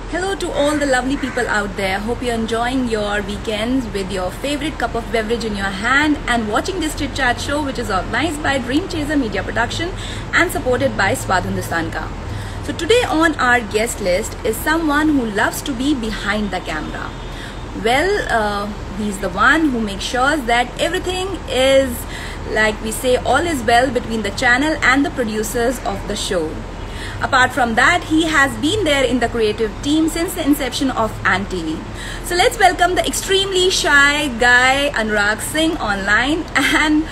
Hello to all the lovely people out there. Hope you're enjoying your weekends with your favorite cup of beverage in your hand and watching this chit chat show, which is organized by Dream Chaser Media Production and supported by Swad Hindustan Ka. So today on our guest list is someone who loves to be behind the camera. Well, he's the one who makes sure that everything is, like we say, all is well between the channel and the producers of the show. Apart from that, he has been there in the creative team since the inception of Ant TV. So let's welcome the extremely shy guy Anurag Singh online and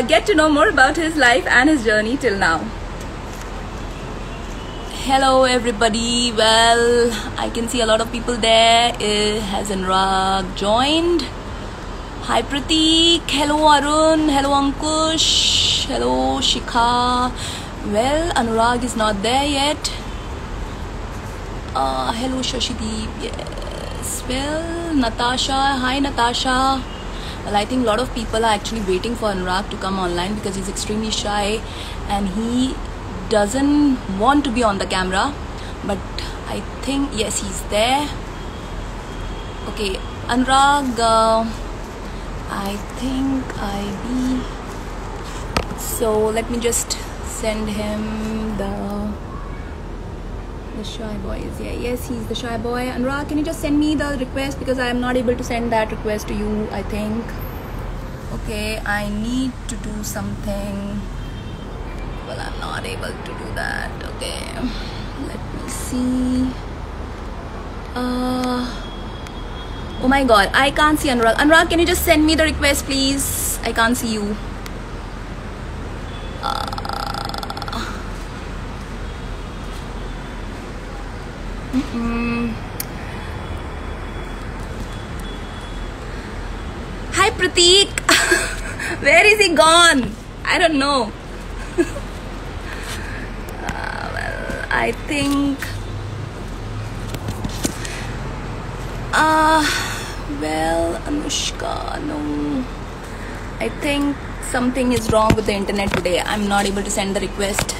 get to know more about his life and his journey till now. Hello everybody. Well, I can see a lot of people there. Has Anurag joined? Hi Prateek. Hello Arun. Hello Ankush. Hello Shikha. Well, Anurag is not there yet. Hello Shashideep. Yes. Well, Natasha. Hi Natasha. Well, I think a lot of people are actually waiting for Anurag to come online because he's extremely shy and he doesn't want to be on the camera. But I think, yes, he's there. Okay, Anurag, I think so let me just send him the shy boy is here. Yes, he's the shy boy. Anurag, can you just send me the request because I am not able to send that request to you, I think. Okay, I need to do something. Well, I'm not able to do that. Okay, let me see. Oh my god, I can't see Anurag. Anurag, can you just send me the request please? I can't see you. Hi Prateek. Where is he gone? I don't know. Well, I think well, Anushka, no, I think something is wrong with the internet today. I'm not able to send the request.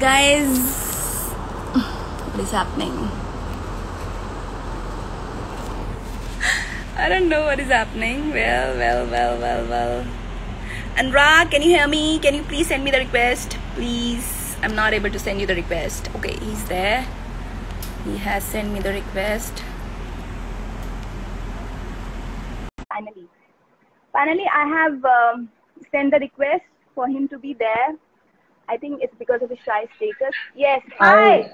Guys, what is happening? I don't know what is happening. Well. Anurag, can you hear me? Can you please send me the request? Please. I'm not able to send you the request. Okay, he's there. He has sent me the request. Finally, I have sent the request for him to be there. I think it's because of his shy status. Yes. Hi.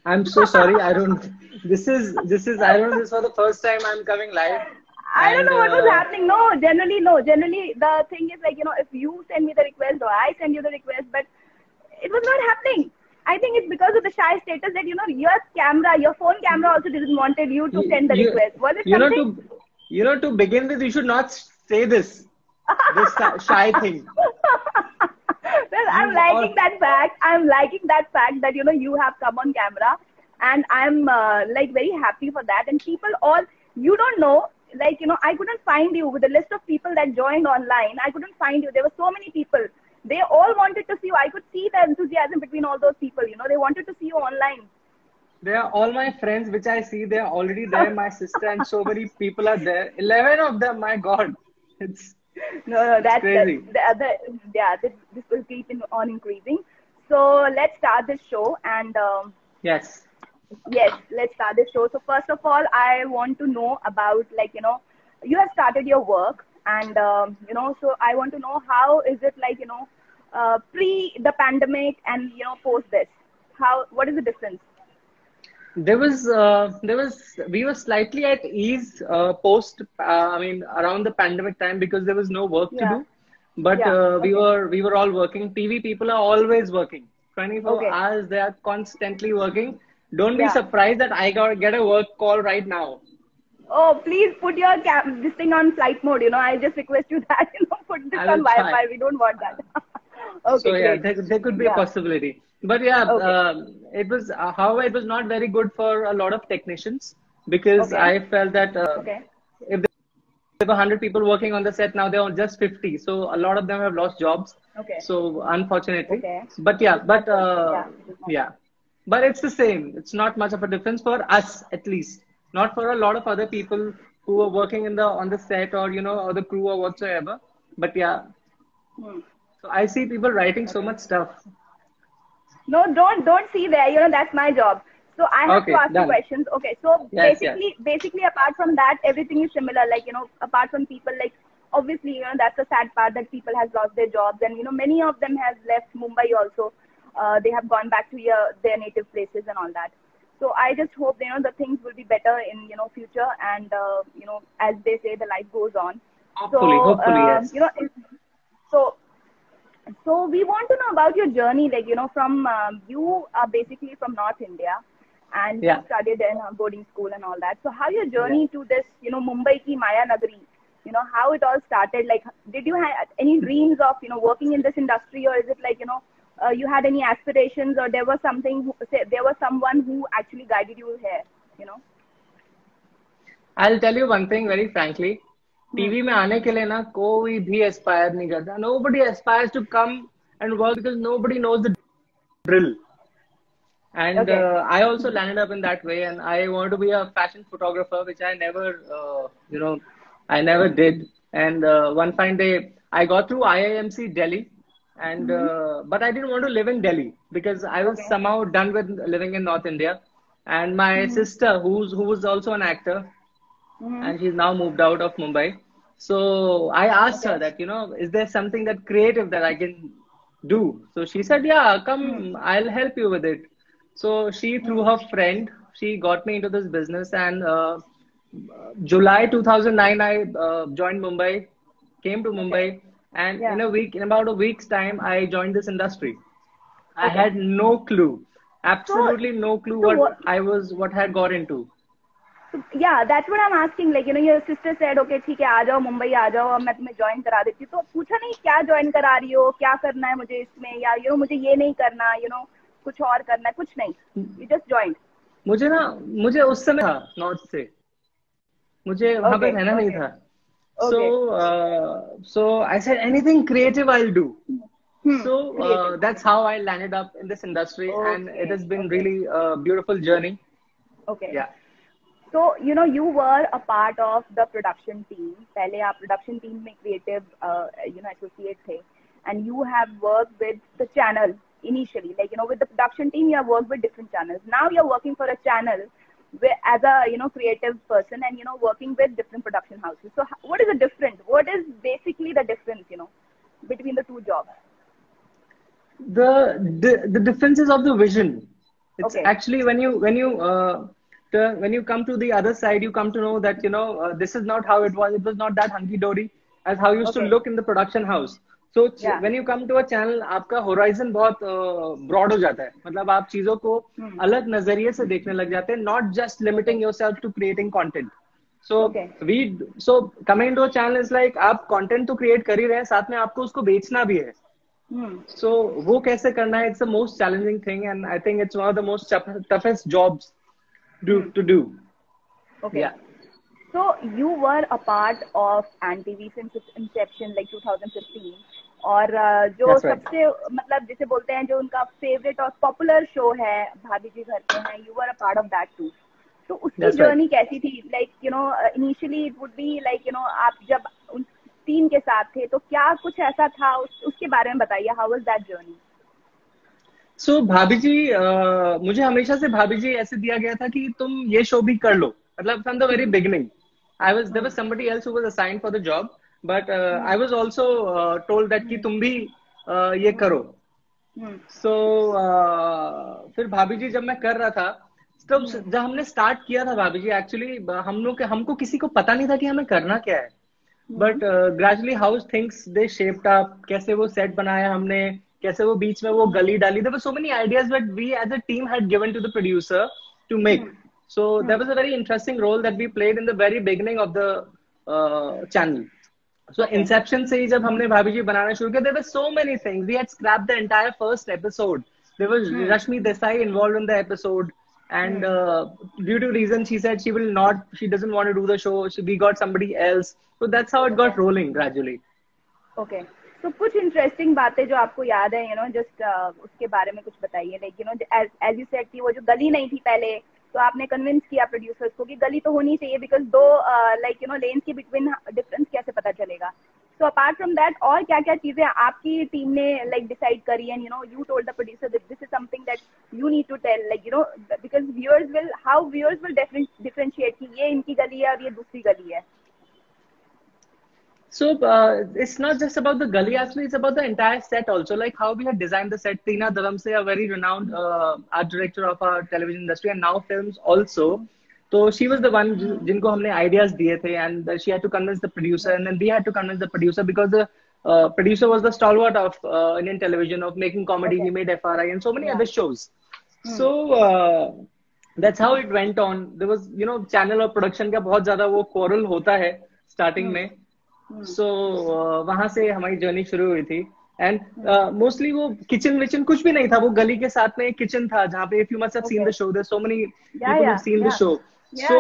I'm so sorry. I don't. This is. I don't know. This was the first time I'm coming live. I don't know what was happening. No. Generally, the thing is like, if you send me the request or I send you the request, but it was not happening. I think it's because of the shy status that, your phone camera also didn't wanted you to send the request. Was it something? To begin with, you should not say this shy thing. Well, I'm liking that fact. I'm liking that fact that, you have come on camera and I'm like very happy for that. And people all, you don't know, like, I couldn't find you with the list of people that joined online. I couldn't find you. There were so many people. They all wanted to see you. I could see the enthusiasm between all those people. They wanted to see you online. They are all my friends, which I see. They are already there. My sister and so many people are there. 11 of them. My God, it's that's crazy. This will keep on increasing. So let's start this show and yes, let's start this show. So first of all, I want to know about, like, you have started your work and so I want to know how is it like, pre the pandemic and post this. What is the difference? we were slightly at ease post around the pandemic time because there was no work to do, but we were all working. TV people are always working 24 hours. They are constantly working. Don't be surprised that I get a work call right now. Oh, please put your this thing on flight mode. I just request you that put this on Wi-Fi. We don't want that. Okay, so yeah, great. there could be a possibility. But it was, however, it was not very good for a lot of technicians because I felt that if there were 100 people working on the set, now there are just 50. So a lot of them have lost jobs. Okay. So unfortunately, Okay. but yeah, but Yeah. yeah, but it's the same. It's not much of a difference for us, at least. Not for a lot of other people who are working in the on the set or or the crew or whatsoever. But yeah, Hmm. so I see people writing so Okay. much stuff. No, don't see there. That's my job. So I have to Okay, ask you done. questions. Okay. So Yes, yes. basically, apart from that, everything is similar. Like apart from people, like obviously, that's the sad part that people has lost their jobs, and many of them has left Mumbai also. They have gone back to their native places and all that. So I just hope the things will be better in future, and as they say, the life goes on. Hopefully, So hopefully, yes. so so we want to know about your journey, like from you are basically from North India, and you Yeah, studied in a boarding school and all that. So how your yeah. journey to this, Mumbai ki Maya Nagari, how it all started? Like, did you have any dreams of working in this industry, or is it like you had any aspirations, or there was there was someone who actually guided you here, you know? I'll tell you one thing very frankly. Hmm. TV में आने के लिए ना कोई भी aspire नहीं करता. Nobody aspires to come and work because nobody knows the drill. And Okay. I also landed up in that way, and I want to be a fashion photographer, which I never, I never did. And one fine day, I got through IIMC Delhi, and Hmm. but I didn't want to live in Delhi because I was Okay. somehow done with living in North India. And my Hmm. sister, who was also an actor, Hmm. and she's now moved out of Mumbai. So I asked Okay. her that, is there something that creative that I can do? So she said, yeah, Hmm. come, I'll help you with it. So she, through Hmm. her friend, she got me into this business. And July 2009, I joined Mumbai, came to Okay. Mumbai, and Yeah. in about a week's time, I joined this industry. I Okay. had no clue, So, absolutely no clue so what? what I had got into. So, yeah, that's what I'm asking. Like, your sister said, okay, ठीक है, आ जाओ मुंबई आ जाओ, अब मैं तुम्हें join करा देती हूँ. तो पूछा नहीं क्या ज्वाइन करा रही हो, क्या करना है मुझे इसमें, या मुझे ये नहीं करना, कुछ और करना है, कुछ नहीं. You just joined. मुझे उस समय था नॉर्थ से, मुझे वहां पे Okay. रहना नहीं Okay. था. So Okay. I said anything creative I'll do. Hmm. So Creative. that's how I landed up in this industry, and it Okay. has been Okay. really a beautiful journey. Okay. Yeah, So, you were a part of the production team. पहले आप production team में creative, associate थे. And you have worked with the channel initially. Like, with the production team, you have worked with different channels. Now you're working for a channel as a, creative person, and, working with different production houses. So what is the difference? What is basically the difference, between the two jobs? the differences of the vision. It's Okay. actually when you come to the other side, you come to know that this is not how it was. It was not that hunky dory as how it used to Okay. look in the production house. So Yeah. when you come to a channel, आपका horizon बहुत broad हो जाता है. मतलब आप चीजों को अलग नजरिए से देखने लग जाते हैं. Not just limiting yourself to creating content. So Okay. coming to a channel is like आप content तो create कर ही रहे हैं, साथ में आपको उसको बेचना भी है. So वो कैसे करना है? It's the most challenging thing, and I think it's one of the most toughest jobs to do. Okay. Yeah. So you were a part of NTV since its inception, like 2015. और जो That's right. सबसे मतलब जिसे बोलते हैं जो उनका favourite और पॉपुलर शो है भाभी जी घर पे हैं, you were a part of that too. तो उसकी That's right. जर्नी कैसी थी? Like initially it would be like आप जब उन टीम के साथ थे तो क्या कुछ ऐसा था, उसके बारे में बताइए. How was that journey? So भाभी जी, मुझे हमेशा से भाभी जी ऐसे दिया गया था कि तुम ये शो भी कर लो. मतलब from the very beginning, there was somebody else who was assigned for the job, but I was also told that कि तुम भी ये करो. So फिर भाभी जी जब मैं कर रहा था, तब जब हमने स्टार्ट किया था भाभी जी, एक्चुअली हमको किसी को पता नहीं था कि हमें करना क्या है. But gradually how things they shaped up, कैसे वो सेट बनाया हमने, कैसे वो बीच में वो गली डाली. There were so many ideas but we as a team had given to the producer to make. So there was a very interesting role that we played in the very beginning of the channel. So inception से ही जब हमने भाभी जी बनाना शुरू किया, there were so many things. We had scrapped the entire first episode. There was Rashmi Desai involved in the episode, and due to reason she said she doesn't want to do the show. We got somebody else. So that's how it got rolling gradually. Okay. तो कुछ interesting बातें जो आपको याद है, just उसके बारे में कुछ बताइए. लाइक एज यू सेड कि वो जो गली नहीं थी पहले, तो आपने कन्विंस किया प्रोड्यूसर्स को कि गली तो होनी चाहिए, बिकॉज दो लेन्स के बिटवीन डिफरेंस कैसे पता चलेगा. सो अपार्ट फ्रॉम दैट, और क्या क्या चीजें आपकी टीम ने डिसाइड करी, and you told the producer that this is something that you need to tell, because viewers will differentiate कि ये इनकी गली है और ये दूसरी गली है. So it's not just about the gully, actually it's about the entire set also, like how we had designed the set. Teena Dharamse, a very renowned art director of our television industry and now films also, so she was the one jinko humne ideas diye the, and she had to convince the producer, and then we had to convince the producer, because the producer was the stalwart of Indian television, of making comedy. He made FRI and so many other shows. So that's how it went on. There was channel और production का बहुत ज्यादा वो quarrel होता है starting में. So वहां से हमारी जर्नी शुरू हुई थी. एंड मोस्टली वो किचन विचन कुछ भी नहीं था, वो गली के साथ में एक किचन था जहाँ पे, if you must have seen the show, there so many people have seen the show. So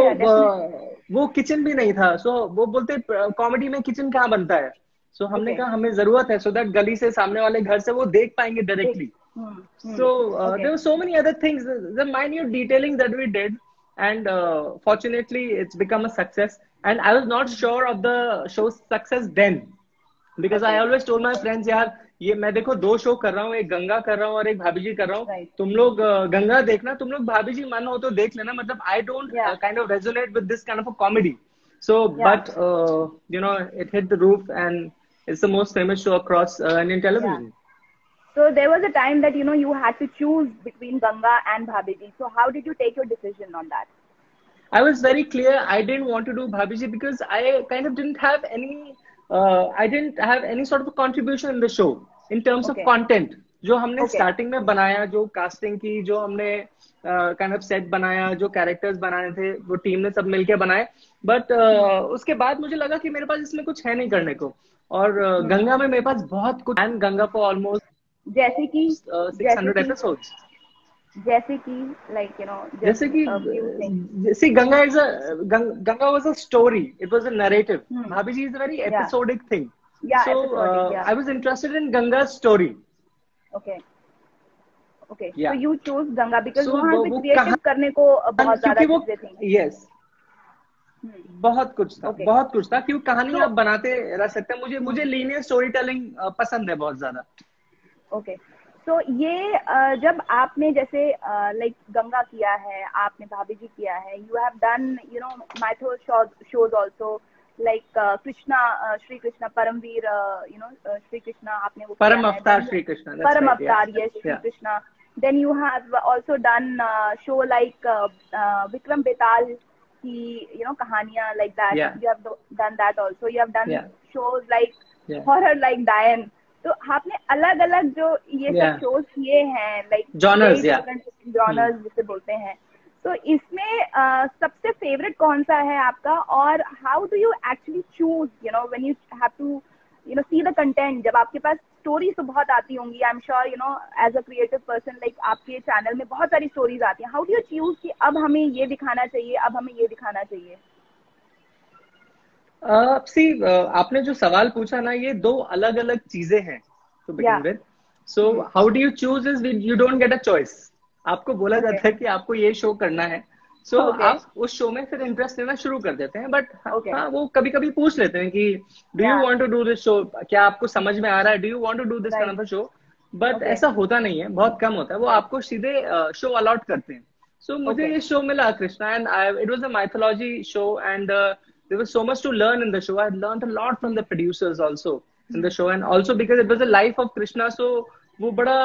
वो किचन भी नहीं था. सो वो बोलते कॉमेडी में किचन कहाँ बनता है. सो हमने कहा हमें जरूरत है, सो दैट गली से सामने वाले घर से वो देख पाएंगे directly. So there were so many other things, the minute detailing that we did, and fortunately it's become a success. And I was not sure of the show's success then, because I always told my friends, यार ये मैं देखो 2 show कर रहा हूँ, एक गंगा कर रहा हूँ और एक भाभी जी कर रहा हूँ. तुम लोग गंगा देखना, तुम लोग भाभी जी मन हो तो देख लेना. मतलब I don't kind of resonate with this kind of a comedy. So but it hit the roof and it's the most famous show across Indian television. So there was a time that you had to choose between Ganga and Bhabiji. So how did you take your decision on that? I was very clear. I didn't want to do Bhabiji because I kind of didn't have any sort of a contribution in the show in terms of content. जो हमने starting में बनाया, जो casting की, जो हमने kind of set बनाया, जो characters बनाए थे, वो team ने सब मिलके बनाए. But उसके बाद मुझे लगा कि मेरे पास इसमें कुछ है नहीं करने को. और गंगा में मेरे पास बहुत कुछ, and गंगा for almost जैसे कि 600 episodes. जैसे कि जैसे कि see, Ganga was a story. It was a narrative. Bhabiji is a very episodic thing. So I was interested in Ganga's story. Okay. So you chose Ganga because वहाँ पे creative करने को बहुत ज़्यादा चीजें थी. Yes. बहुत कुछ था. क्यों कहानी आप बनाते रह सकते हैं. मुझे linear storytelling पसंद है बहुत ज़्यादा. ओके. तो ये जब आपने जैसे गंगा किया है, आपने भाभी जी किया है, you have done mytho shows also, like Krishna, Shri Krishna, Paramveer, Shri Krishna, आपने वो Param Avatar Shri Krishna, Param Avatar, yes, Shri Krishna. Then you have also done show like Vikram Betal की कहानियां, like that. You have done that also. You have done shows like horror like Daayan. तो आपने अलग अलग जो ये सब शोज किए हैं, लाइक जॉनर्स जिसे बोलते हैं. तो इसमें सबसे फेवरेट कौन सा है आपका, और how do you actually choose when you have to see the content. जब आपके पास स्टोरीज तो बहुत आती होंगी, I am sure as a creative person, like आपके चैनल में बहुत सारी स्टोरीज आती हैं. हाउ डू यू चूज कि अब हमें ये दिखाना चाहिए, अब हमें ये दिखाना चाहिए? आपने जो सवाल पूछा ना, ये 2 अलग अलग चीजें हैं to begin with. So how do you choose is you don't get a choice. आपको बोला जाता है कि आपको ये शो करना है. So आप उस शो में फिर इंटरेस्ट लेना शुरू कर देते हैं. बट हाँ, वो कभी कभी पूछ लेते हैं कि do you want to do this show, क्या आपको समझ में आ रहा है, do you want to do this kind of a show. But ऐसा होता नहीं है, बहुत कम होता है. वो आपको सीधे शो अलॉट करते हैं. So मुझे ये शो मिला Krishna, and it was a mythology show, and there was so much to learn in the show. I learned a lot from the producers also in the show, and also because it was the life of Krishna, so वो बड़ा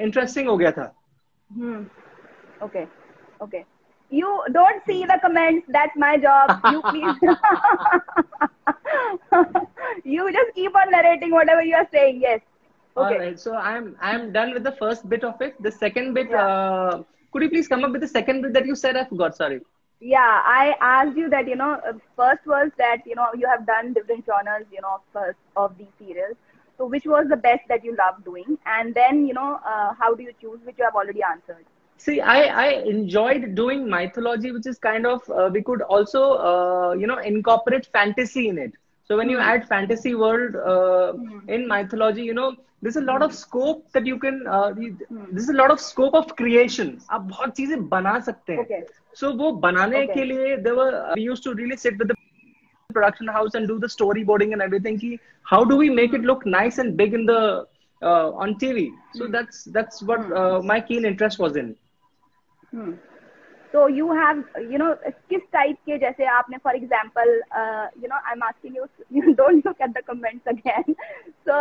interesting हो गया था. Okay. You don't see the comments. That's my job. You please. You just keep on narrating whatever you are saying. Yes. Okay. All right. So I'm done with the first bit of it. The second bit. Could you please come up with the second bit that you said? I forgot. Sorry. Yeah, I asked you that, first was that, you have done different genres, of these serials. So which was the best that you love doing? And then, how do you choose, which you have already answered? See, I enjoyed doing mythology, which is kind of, we could also, incorporate fantasy in it. So when you add fantasy world in mythology, you know, there's a lot of scope that you can. There's a lot of scope of creation. आप बहुत चीजें बना सकते हैं. Okay. So वो बनाने के लिए we used to really sit with the production house and do the storyboarding and everything. Ki, how do we make it look nice and big in the on TV? So that's what my keen interest was in. So you have, you know, किस type के, जैसे आपने for example, you know, I'm asking you don't look at the comments again. So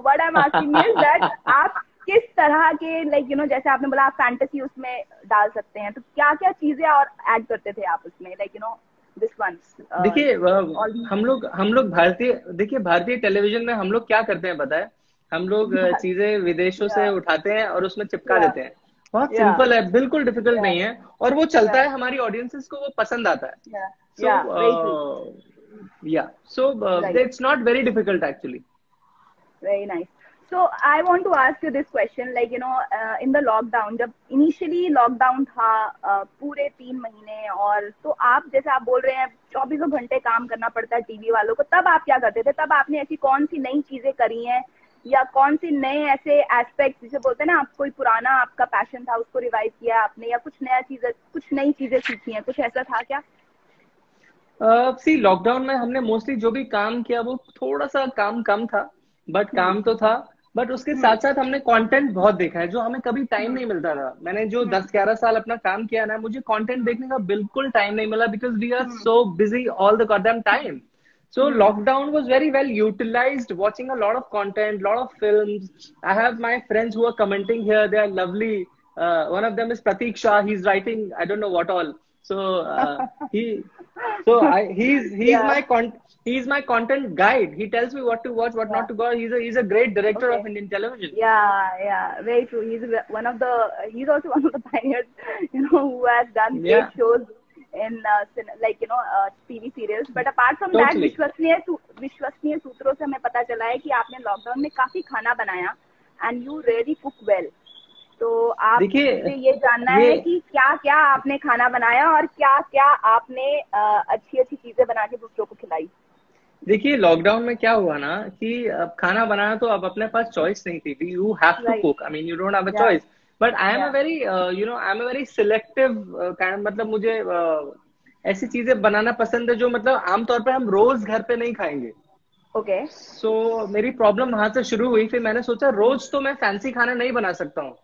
what I'm asking is that आप किस तरह के, like, you know, जैसे आपने बोला आप फैंटेसी उसमें डाल सकते हैं, तो क्या क्या चीजें और ऐड करते थे आप उसमें, like, you know, this one. देखिए हम लोग भारतीय टेलीविजन में हम लोग क्या करते हैं पता है, हम लोग चीजें विदेशों से उठाते हैं और उसमें चिपका देते हैं. बहुत सिंपल है, बिल्कुल डिफिकल्ट नहीं है, और वो चलता है, हमारी ऑडियंसेस को वो पसंद आता है. So it's not very difficult actually. Very nice. So I want to ask you this question, like, you know, in the lockdown, जब initially lockdown था पूरे 3 महीने, और तो आप जैसे आप बोल रहे हैं 24 घंटे काम करना पड़ता है टीवी वालों को, तब आप क्या करते थे? तब आपने ऐसी कौन सी नई चीजें करी हैं, या कौन सी नए ऐसे एस्पेक्ट, जिसे बोलते हैं ना, आप कोई पुराना आपका पैशन था उसको रिवाइव किया आपने, या कुछ नई चीजें सीखी हैं, कुछ ऐसा था क्या? सी लॉकडाउन में हमने मोस्टली जो भी काम किया वो थोड़ा सा काम कम था, बट काम तो था. बट उसके साथ साथ हमने कंटेंट बहुत देखा है, जो हमें कभी टाइम नहीं मिलता था. मैंने जो 10-11 साल अपना काम किया ना, मुझे कंटेंट देखने का बिल्कुल टाइम नहीं मिला, because we are so busy all the goddamn time. So lockdown was very well utilized, watching a lot of content, lot of films. I have my friends who are commenting here. They are lovely. One of them is Pratik Shah. He's writing, I don't know what all. So he's my content guide. He tells me what to watch, what not to watch. He's a great director of Indian television. Yeah, very true. He's also one of the pioneers, you know, who has done great shows in like, you know, TV serials. But apart from that, विश्वसनीय सूत्रों से हमें पता चला है कि आपने lockdown में काफी खाना बनाया, and you really cook well. तो आपसे ये जानना है कि क्या क्या आपने खाना बनाया और क्या क्या आपने अच्छी चीजें बना के दूसरों को खिलाई. देखिए लॉकडाउन में क्या हुआ ना कि खाना बनाना तो अब अपने पास चॉइस नहीं थी. You have to cook. I mean, you don't have a choice. But I am a very, I'm a very selective kind. मतलब मुझे ऐसी चीजें बनाना पसंद है जो मतलब आमतौर पे हम रोज घर पे नहीं खाएंगे. Okay. So मेरी प्रॉब्लम वहां से शुरू हुई. फिर मैंने सोचा रोज तो मैं फैंसी खाना नहीं बना सकता हूँ.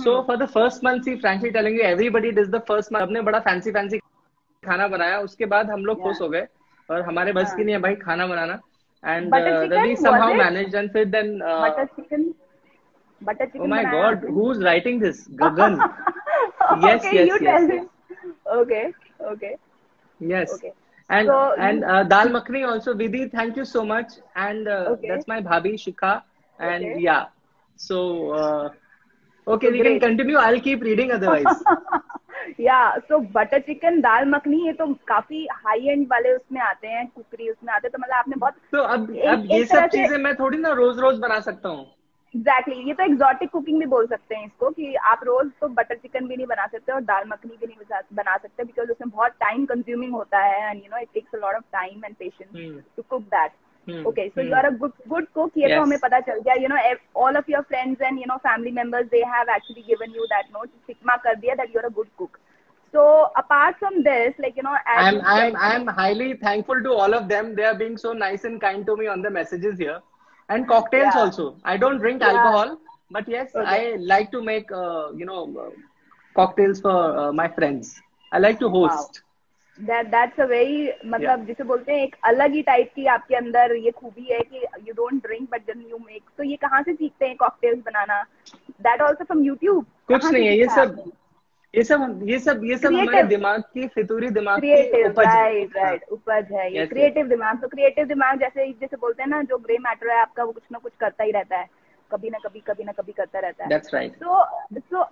So for the first month, see, frankly telling you, everybody did the first month. हमने बड़ा फैंसी खाना बनाया. उसके बाद हम लोग खुश हो गए, और हमारे बस की नहीं है भाई खाना बनाना. And we somehow managed, and फिर then butter chicken. Oh my God, who's writing this? Gagan. Yes. Okay. Yes. Okay. And dal makhani also. Vidhi, thank you so much. And that's my bhabhi Shikha. And yeah. So okay, we can continue. I'll keep reading otherwise. Yeah. So butter chicken, dal makhani, ये तो काफी high end वाले उसमें आते हैं, कुकरी उसमें आते हैं, तो मतलब आपने बहुत. तो अब ये सब चीजें मैं थोड़ी ना रोज बना सकता हूँ. Exactly. ये तो exotic cooking भी बोल सकते हैं इसको, कि आप रोज तो बटर चिकन भी नहीं बना सकते और दाल मखनी भी नहीं बना सकते, बिकॉज उसमें बहुत टाइम कंज्यूमिंग होता है, and you know it takes a lot of time and patience to cook that. Okay, so you are a good cook. ये तो हमें पता चल गया. You know, all of your friends and, you know, family members, they have actually given you that note, stigma कर दिया that you are a good cook. So apart from this, like, you know, I'm highly thankful to all of them. They are being so nice and kind to me on the messages here. And cocktails also. I don't drink alcohol, but yes, I like to make, cocktails for my friends. I like to host. Wow. That's a very, मतलब जिसे बोलते हैं एक अलग ही type की आपके अंदर ये खूबी है कि you don't drink but then you make. तो ये कहाँ से सीखते हैं cocktails banana? That also from YouTube? कुछ नहीं है, ये सब हमारे दिमाग की फितूरी दिमाग की उपज है. राइट, उपज है ये क्रिएटिव दिमाग. तो क्रिएटिव दिमाग जैसे बोलते हैं ना, जो ग्रे मैटर है आपका, वो कुछ ना कुछ करता ही रहता है, कभी ना कभी करता रहता है. That's right. So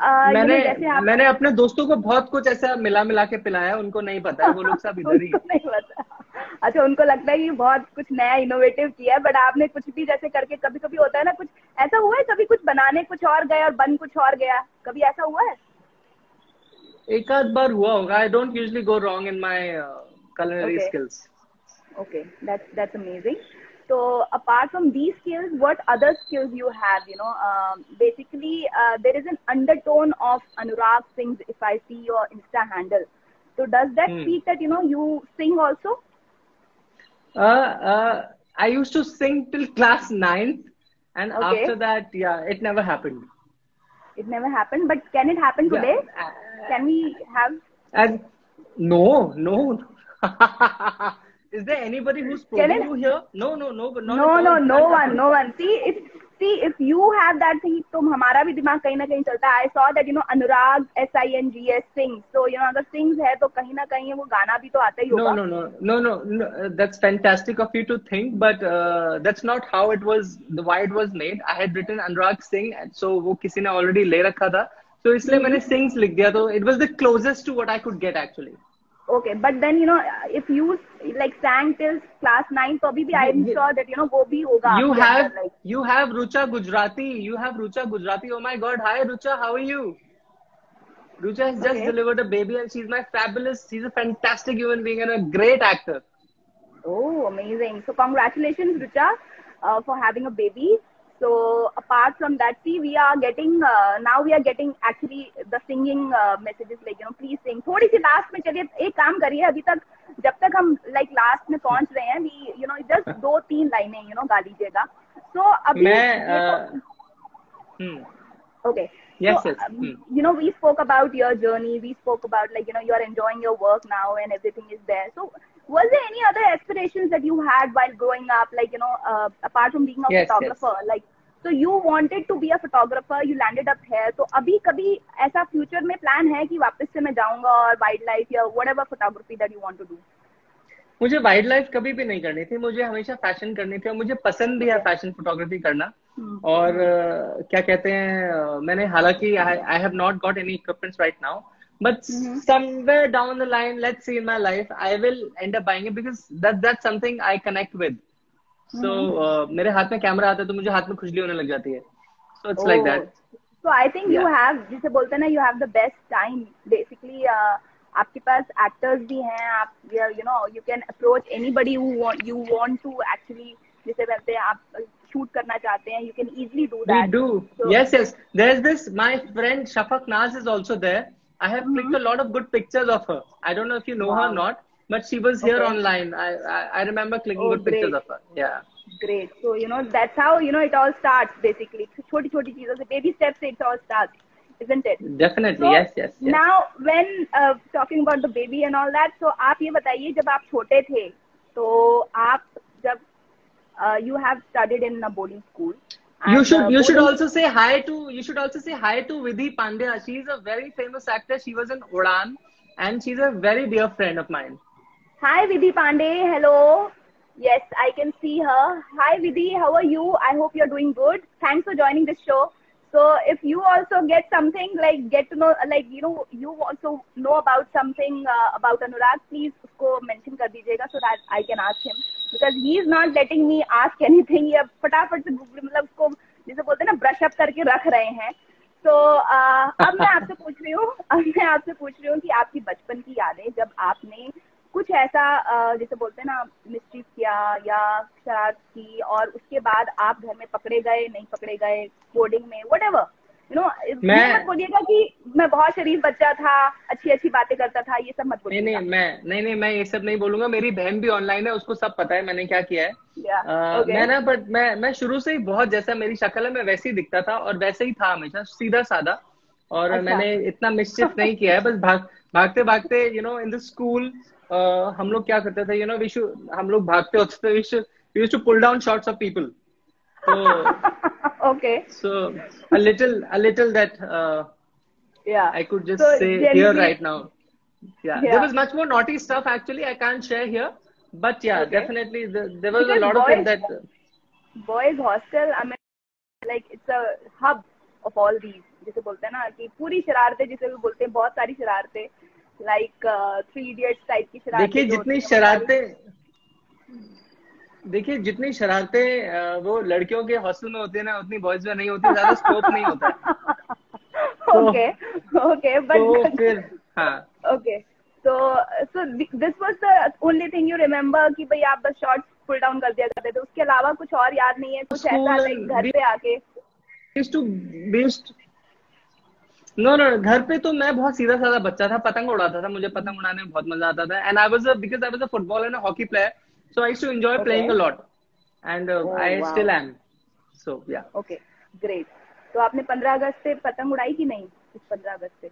मैंने अपने दोस्तों को बहुत कुछ ऐसा मिला के पिलाया. उनको नहीं पता है, वो लोग सब इधर ही. नहीं पता. अच्छा, उनको लगता है कि बहुत कुछ नया इनोवेटिव किया है, बट आपने कुछ भी जैसे करके, कभी होता है ना, कुछ ऐसा हुआ है कभी, कुछ बनाने कुछ और गया और बन कुछ और गया, कभी ऐसा हुआ है? एक आध बार हुआ होगा. I don't usually go wrong in my culinary skills. Okay, that's amazing. So apart from these skills, what other skills you have? Basically, there is an undertone of Anurag Singh if I see your Insta handle. So does that speak that you sing also? I used to sing till class 9th, and after that, it never happened. It never happened, but can it happen today? Can we have? No. Is there anybody who's probing you here? No, no one. See, if you have that thing, तो हमारा भी दिमाग कहीं ना कहीं चलता है. I saw that Anurag SINGS sings. So अगर sings है तो कहीं ना कहीं वो गाना भी तो आता ही होगा. No. That's fantastic of you to think, but that's not how it was. Why it was made. I had written Anurag Singh, so वो किसी ने already ले रखा था. So इसलिए मैंने sings लिख दिया. तो it was the closest to what I could get actually. Okay, but then if you like sang till class 9, so abhi I am sure that wo bhi hoga. You have Rucha Gujarati. Oh my God! Hi Rucha, how are you? Rucha has just delivered a baby, and she's a fantastic human being and a great actor. Oh, amazing! So congratulations, Rucha, for having a baby. So apart from that, see, we are getting actually the singing messages like please sing. थोड़ी सी last में चलिए एक काम करिए अभी तक जब तक हम like last में पहुंच रहे हैं we just 2-3 लाइनें गा लीजिएगा. So अभी okay. Yes, so, yes. We spoke about your journey. We spoke about you are enjoying your work now and everything is there. So was there any other aspirations that you had while growing up, apart from being a photographer? Yes. So you wanted to be a photographer, you landed up here. तो अभी कभी ऐसा future में plan है कि वापस से मैं जाऊँगा और wildlife या whatever photography that you want to do? मुझे वाइल्ड कभी भी नहीं करनी थी. मुझे हमेशा फैशन करनी थी और मुझे पसंद भी है फैशन फोटोग्राफी करना. और क्या कहते हैं, मैंने हालांकि I have not got any equipments right now, but somewhere down the line, let's see, in my life I will end up buying it because that's something I connect with. So मेरे हाथ में camera आता है तो मुझे हाथ में खुजली होने लग जाती है. So it's like that. So I think you have, जिसे बोलते हैं ना, you have the best time basically. आपके पास एक्टर्स भी हैं, आप you can approach anybody who you want to actually, जिसे बोलते हैं आप शूट करना चाहते हैं, you can easily do that. We do. So, yes. There's this, my friend Shafak Naz is also there. I have clicked a lot of good pictures of her. I don't know if you know her or not, but she was here online. I remember clicking good pictures of her. Yeah. Great. So that's how it all starts basically. छोटी छोटी चीजों से, baby steps से it all starts, isn't it? Definitely. So, yes. Now when talking about the baby and all that, so आप ये बताइए, जब आप छोटे थे तो आप जब you have studied in a boarding school. You should also say hi to Vidhi Pandya. She is a very famous actor. She was in Udaan and she's a very dear friend of mine. Hi Vidhi Pandey. Hello. Yes, I can see her. Hi Vidhi, how are you? I hope you're doing good. Thanks for joining the show. So if you also get something get to know, you also know about something about Anurag, please usko mention kar dijiyega so that I can ask him, because he is not letting me ask anything. ये फटाफट से मतलब उसको जैसे बोलते हैं ना brush up करके रख रहे हैं. तो अब मैं आपसे पूछ रही हूँ कि आपकी बचपन की यादें, जब आपने कुछ ऐसा जैसे बोलते हैं ना मिस्ट्री किया या शरारत की और उसके बाद आप घर में पकड़े गए, नहीं पकड़े गए, बोर्डिंग में, व्हाटएवर, मत बोलिएगा कि मैं बहुत शरीफ बच्चा था, अच्छी बातें करता था, ये सब मत बोलिएगा. नहीं, मैं ये सब नहीं बोलूंगा. मेरी बहन भी ऑनलाइन है, उसको सब पता है मैंने क्या किया है. मैं शुरू से ही बहुत, जैसा मेरी शक्ल है मैं वैसे ही दिखता था और वैसे ही था हमेशा, सीधा साधा. और मैंने इतना मिस्चिफ नहीं किया है. बस भागते इन द स्कूल हम लोग क्या करते थे, हम लोग भागते होते थे, we used to pull down shots of people. Okay. So a little that I could just say here right now. Yeah, there was much more naughty stuff actually. I can't share here, but definitely there was a lot of it that boys hostel. I mean, it's a hub of all these. जिसे बोलते हैं ना कि पूरी शरारतें, जिसे भी बोलते हैं, बहुत सारी शरारतें, Three Idiots टाइप की शरारतें. देखिए जितनी शरारतें वो लड़कियों के हॉस्टल में होती है ना, उतनी बॉयज में नहीं होती. ज्यादा स्कोप नहीं होता. Okay, but तो फिर Okay, so this was the only thing you remember कि भाई आप बस शॉर्ट्स पुल डाउन कर दिया करते थे, उसके अलावा कुछ और याद नहीं है कुछ ऐसा लाइक घर पे आके? नो घर पे तो मैं बहुत सीधा साधा बच्चा था, पतंग उड़ाता था, मुझे पतंग उड़ाने में बहुत मजा आता था, and because I was a football and hockey player, so I used to enjoy playing a lot, and I still am, so yeah. Okay great. तो आपने 15 अगस्त पे पतंग उड़ाई कि नहीं? 15 अगस्त पे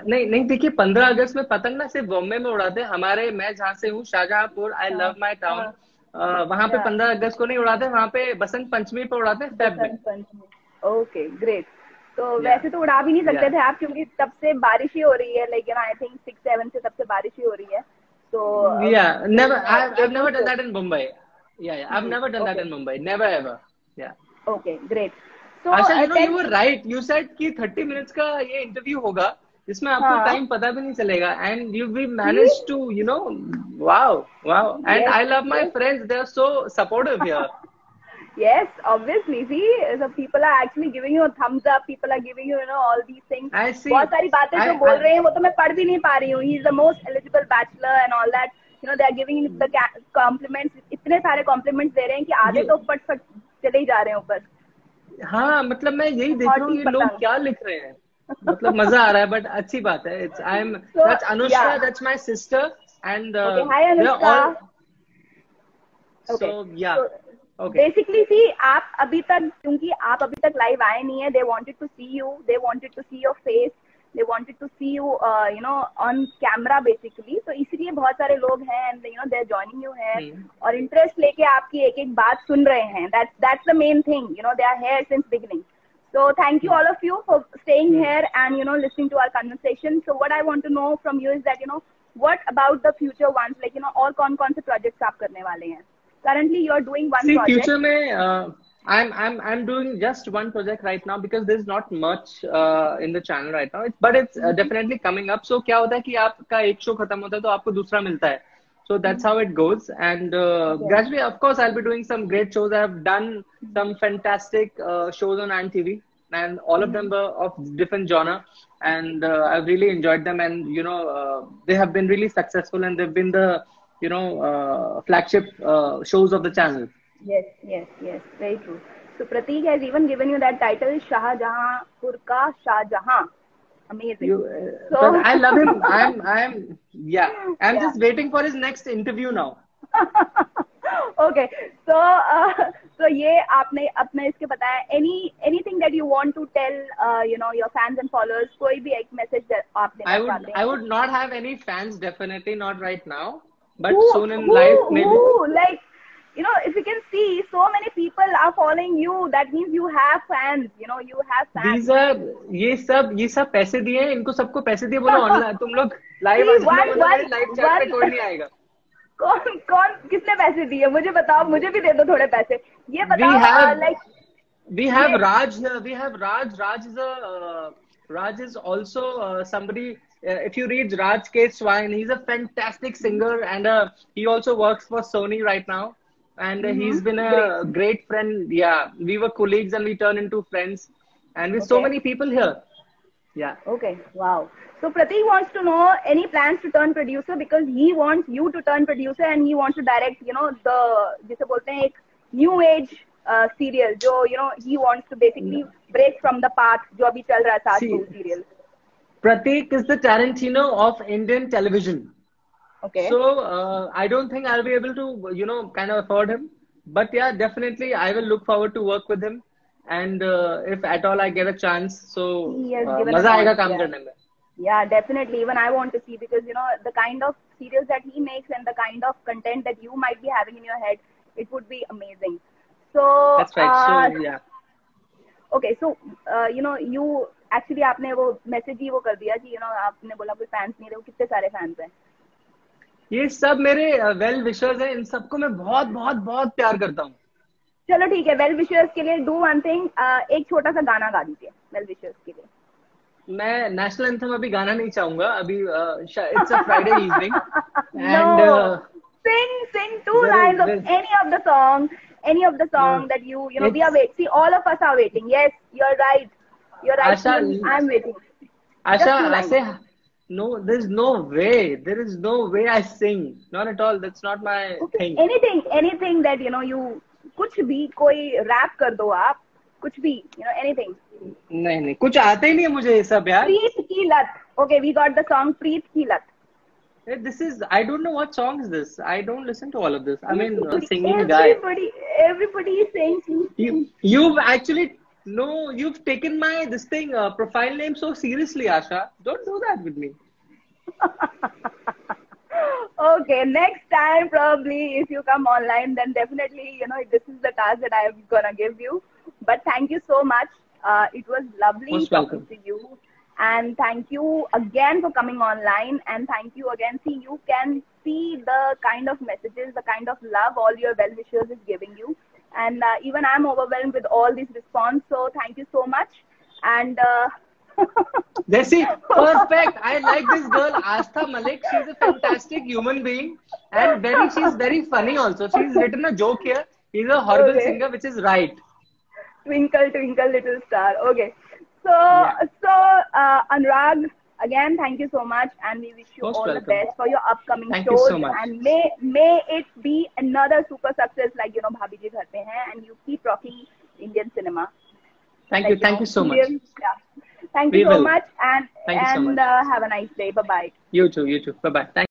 नहीं देखिए, 15 अगस्त में पतंग ना सिर्फ बॉम्बे में उड़ाते हैं, हमारे मैं जहाँ से हूँ Shahjahanpur, I love my town, वहाँ पे 15 अगस्त को नहीं उड़ाते, वहाँ पे बसंत पंचमी पे उड़ाते हैं, फेब में। Okay great. तो वैसे तो उड़ा भी नहीं सकते थे आप, क्योंकि तब से बारिश ही हो रही है, लाइक आई थिंक 6-7 से तब से बारिश ही हो रही है, तो I've never done that in Mumbai. Yeah, I've never done that in Mumbai, never ever. Yeah. Okay, great. So Asha, you were right. You said कि 30 minutes का ये इंटरव्यू होगा जिसमें आपको टाइम पता भी नहीं चलेगा, and we managed to, wow, and I love my friends. They are so supportive here. Yes, obviously. See, the people are actually giving you a thumbs up. People are giving you, all these things. I see. बहुत सारी बातें जो बोल रहे हैं वो तो मैं पढ़ भी नहीं पा रही हूँ. He is the most eligible bachelor and all that. They are giving the compliments. इतने सारे compliments दे रहे हैं कि आधे तो ऊपर चले ही जा रहे हैं ऊपर. हाँ, मतलब मैं यही देख रहा हूँ ये लोग क्या लिख रहे हैं. मतलब मजा आ रहा है, बट अच्छी बात है. That's Anushka. That's my sister. And okay, hi Anushka. Okay. So yeah. Okay. Basically, see, आप अभी तक, क्योंकि आप अभी तक लाइव आए नहीं है, they wanted to see you, they wanted to see your face, they wanted to see you, on camera basically. तो इसलिए बहुत सारे लोग हैं, and they're joining you here, और interest लेके आपकी एक एक बात सुन रहे हैं. That's the main thing. They are here since beginning. So thank you all of you for staying here and listening to our conversation. So what I want to know from you is that what about the future ones, like और कौन कौन से projects आप करने वाले हैं? Currently, you are doing one project. Future में I'm doing just one project right now because there's not much in the channel right now. But it's definitely coming up. So क्या होता है कि आपका एक शो खत्म होता है तो आपको दूसरा मिलता है. So that's how it goes. And gradually, of course, I'll be doing some great shows. I've done some fantastic shows on ANTV, and all of them were of different genre. And I've really enjoyed them. And they have been really successful, and they've been the flagship shows of the channel. Yes, very true. So Prateek has even given you that title, Shahjahanpur ka Shahjahan. Amazing. But I love him. I'm just waiting for his next interview now. Okay, so ये आपने अपने इसके बताया. Anything that you want to tell your fans and followers? कोई भी एक message आप देना चाहते हैं? I would not have any fans, definitely not right now. But soon in life, maybe. Like, if you can see, so many people are following you. That means you have fans. You have fans. ये सब पैसे दिए, इनको सबको पैसे दिए. बोलो online तुम लोग लाइव लाइव चैट पे कोई नहीं आएगा. कौन किसने पैसे दिए? मुझे बताओ, मुझे भी दे दो थोड़े पैसे. ये बताओ. We have Raj here. We have Raj. Raj is also somebody. If you read Raj K. Swine, he's a fantastic singer, and he also works for Sony right now. And he's been a great friend. Yeah, we were colleagues and we turned into friends. And with so many people here. Yeah. Okay. Wow. So Prateek wants to know any plans to turn producer, because he wants you to turn producer and he wants to direct, the जिसे बोलते हैं एक new age serial, जो he wants to basically break from the path जो अभी चल रहा था serial. Prateek is the Tarantino of Indian television. Okay. So I don't think I'll be able to kind of afford him, but yeah, definitely I will look forward to work with him, and if at all I get a chance, so मजा आएगा काम करने में. Yeah, definitely. Even I want to see, because the kind of serials that he makes and the kind of content that you might be having in your head, it would be amazing. So that's right. So yeah. Okay, so you actually आपने वो message ही वो कर दिया कि आपने बोला कोई fans नहीं रहे. कितने सारे फैंस हैं? ये सब मेरे वेल विशर्स हैं. इन सबको मैं बहुत बहुत बहुत प्यार करता हूँ. चलो ठीक है, वेल विशर्स के लिए डू वन थिंग. एक छोटा सा गाना गा दीजिए वेल विशर्स के लिए. मैं नेशनल एंथम अभी गाना नहीं चाहूंगा. अभी it's a Friday evening and sing 2 lines of any of the song that you we are waiting. See, all of us are waiting. Yes, you're right. You're right. Asha, I'm waiting. Asha, No, there's no way. There is no way I sing. Not at all. That's not my thing. Anything that you कुछ भी कोई rap कर दो आप कुछ भी anything. नहीं कुछ आता ही नहीं है मुझे ये सब यार. प्रीत की लत. Okay, we got the song प्रीत की लत. This is, I don't know what song is this. I don't listen to all of this. I mean, singing guy. Everybody is saying. You've actually, no, you've taken my, this thing, profile name so seriously, Asha. Don't do that with me. Okay, next time probably if you come online, then definitely, this is the task that I'm gonna give you. But thank you so much. It was lovely Most talking welcome. to you. And thank you again for coming online. And thank you again. See, you can see the kind of messages, the kind of love all your well-wishers is giving you. And even I'm overwhelmed with all this response. So thank you so much. And Desi, perfect. I like this girl, Astha Malik. She's a fantastic human being. And she's very funny also. She's written a joke here. He's a horrible singer, which is right. Twinkle, twinkle, little star. Okay. So, Anurag, again, thank you so much, and we wish you all the best for your upcoming shows. Thank you so much. And may it be another super success like Bhabhi Ji Ghar Pe Hain, and you keep rocking Indian cinema. Thank you. Thank you so much. Thank you so much, and have a nice day. Bye bye. You too. Bye bye. Thank you.